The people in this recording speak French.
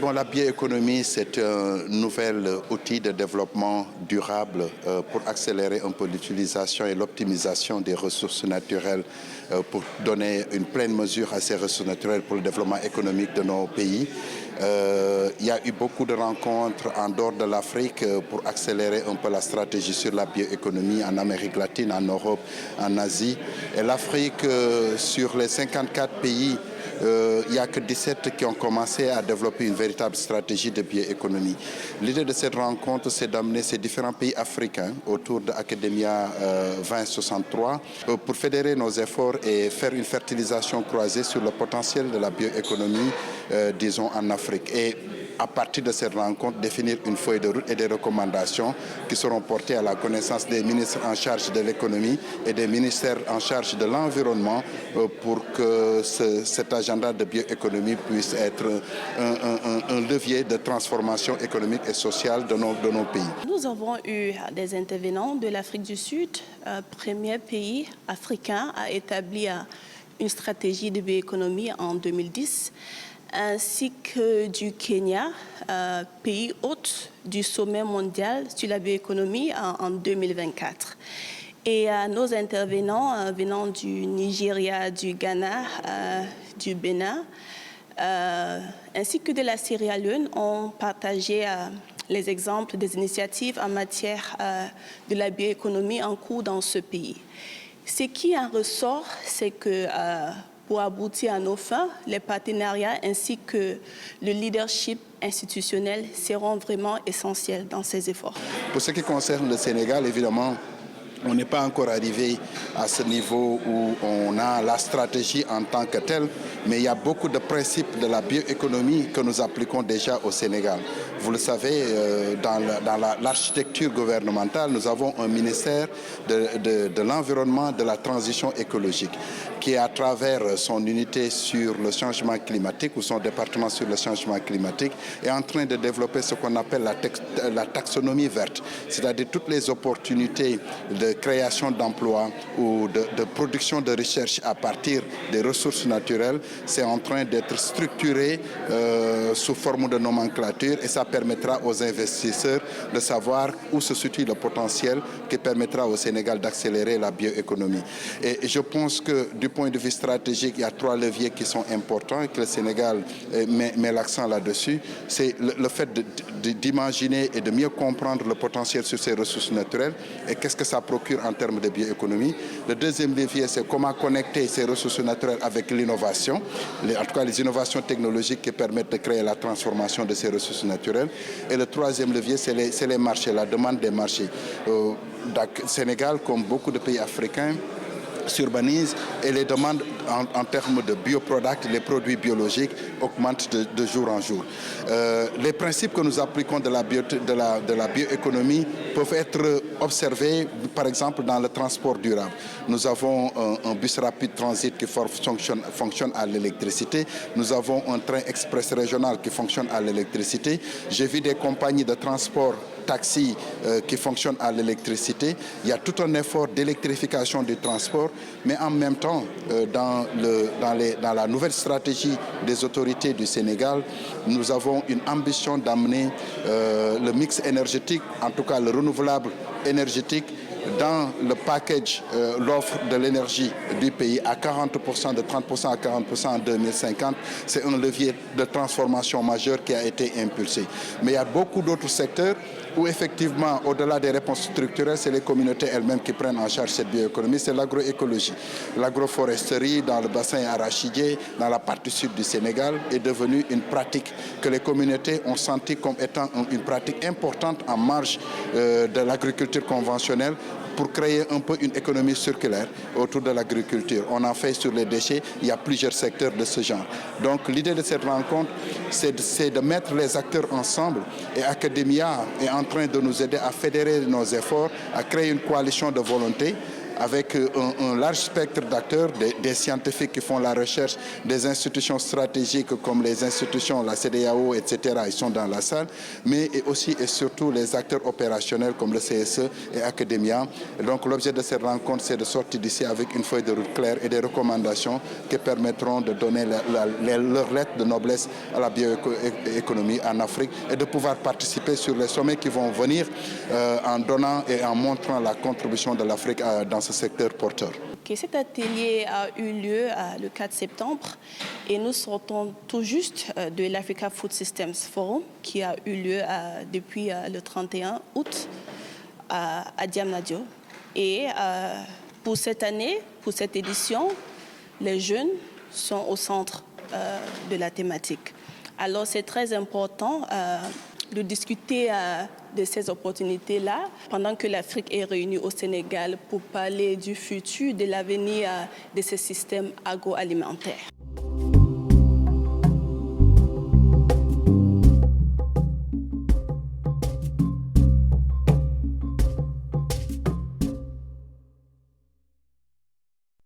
La bioéconomie, c'est un nouvel outil de développement durable pour accélérer un peu l'utilisation et l'optimisation des ressources naturelles pour donner une pleine mesure à ces ressources naturelles pour le développement économique de nos pays. Il y a eu beaucoup de rencontres en dehors de l'Afrique pour accélérer un peu la stratégie sur la bioéconomie en Amérique latine, en Europe, en Asie. Et l'Afrique, sur les 54 pays, il n'y a que 17 qui ont commencé à développer une véritable stratégie de bioéconomie. L'idée de cette rencontre, c'est d'amener ces différents pays africains autour de Academia 2063 pour fédérer nos efforts et faire une fertilisation croisée sur le potentiel de la bioéconomie, disons, en Afrique. Et à partir de cette rencontre, définir une feuille de route et des recommandations qui seront portées à la connaissance des ministres en charge de l'économie et des ministères en charge de l'environnement pour que cet agenda de bioéconomie puisse être un levier de transformation économique et sociale de nos pays. Nous avons eu des intervenants de l'Afrique du Sud, premier pays africain à établir une stratégie de bioéconomie en 2010. Ainsi que du Kenya, pays hôte du sommet mondial sur la bioéconomie en 2024. Et nos intervenants venant du Nigeria, du Ghana, du Bénin, ainsi que de la Sierra Leone ont partagé les exemples des initiatives en matière de la bioéconomie en cours dans ce pays. Ce qui en ressort, c'est que pour aboutir à nos fins, les partenariats ainsi que le leadership institutionnel seront vraiment essentiels dans ces efforts. Pour ce qui concerne le Sénégal, évidemment, on n'est pas encore arrivé à ce niveau où on a la stratégie en tant que telle, mais il y a beaucoup de principes de la bioéconomie que nous appliquons déjà au Sénégal. Vous le savez, dans l'architecture gouvernementale, nous avons un ministère de l'environnement, de la transition écologique, qui à travers son unité sur le changement climatique ou son département sur le changement climatique est en train de développer ce qu'on appelle la taxonomie verte, c'est-à-dire toutes les opportunités de création d'emplois ou de production de recherche à partir des ressources naturelles. C'est en train d'être structuré sous forme de nomenclature et ça permettra aux investisseurs de savoir où se situe le potentiel qui permettra au Sénégal d'accélérer la bioéconomie. Et je pense que du point de vue stratégique, il y a 3 leviers qui sont importants et que le Sénégal met l'accent là-dessus. C'est le fait d'imaginer et de mieux comprendre le potentiel sur ces ressources naturelles et qu'est-ce que ça procure en termes de bioéconomie. Le deuxième levier, c'est comment connecter ces ressources naturelles avec l'innovation, en tout cas les innovations technologiques qui permettent de créer la transformation de ces ressources naturelles. Et le troisième levier, c'est les marchés, la demande des marchés. Le Sénégal, comme beaucoup de pays africains, s'urbanise et les demandes en termes de bioproducts, les produits biologiques augmentent de jour en jour. Les principes que nous appliquons de la bioéconomie peuvent être observés, par exemple, dans le transport durable. Nous avons un bus rapide transit qui fonctionne à l'électricité. Nous avons un train express régional qui fonctionne à l'électricité. J'ai vu des compagnies de transport taxis qui fonctionnent à l'électricité. Il y a tout un effort d'électrification du transport, mais en même temps, dans la nouvelle stratégie des autorités du Sénégal, nous avons une ambition d'amener le mix énergétique, en tout cas le renouvelable énergétique, dans le package, l'offre de l'énergie du pays à 40%, de 30% à 40% en 2050. C'est un levier de transformation majeur qui a été impulsé. Mais il y a beaucoup d'autres secteurs où effectivement, au-delà des réponses structurelles, c'est les communautés elles-mêmes qui prennent en charge cette bioéconomie, c'est l'agroécologie. L'agroforesterie dans le bassin arachidier, dans la partie sud du Sénégal, est devenue une pratique que les communautés ont senti comme étant une pratique importante en marge de l'agriculture conventionnelle pour créer un peu une économie circulaire autour de l'agriculture. On en fait sur les déchets, il y a plusieurs secteurs de ce genre. Donc l'idée de cette rencontre, c'est de mettre les acteurs ensemble et Academia est en train de nous aider à fédérer nos efforts, à créer une coalition de volonté avec un large spectre d'acteurs, des scientifiques qui font la recherche, des institutions stratégiques comme les institutions, la CEDEAO, etc. Ils sont dans la salle, mais aussi et surtout les acteurs opérationnels comme le CSE et Academia. Et donc l'objet de cette rencontre, c'est de sortir d'ici avec une feuille de route claire et des recommandations qui permettront de donner leur lettre de noblesse à la bioéconomie en Afrique et de pouvoir participer sur les sommets qui vont venir en donnant et en montrant la contribution de l'Afrique dans ce secteur porteur. Cet atelier a eu lieu le 4 septembre et nous sortons tout juste de l'Africa Food Systems Forum qui a eu lieu depuis le 31 août à Diamniadio. Et pour cette année, pour cette édition, les jeunes sont au centre de la thématique. Alors c'est très important de discuter de ces opportunités-là pendant que l'Afrique est réunie au Sénégal pour parler du futur, de l'avenir de ces systèmes agroalimentaires.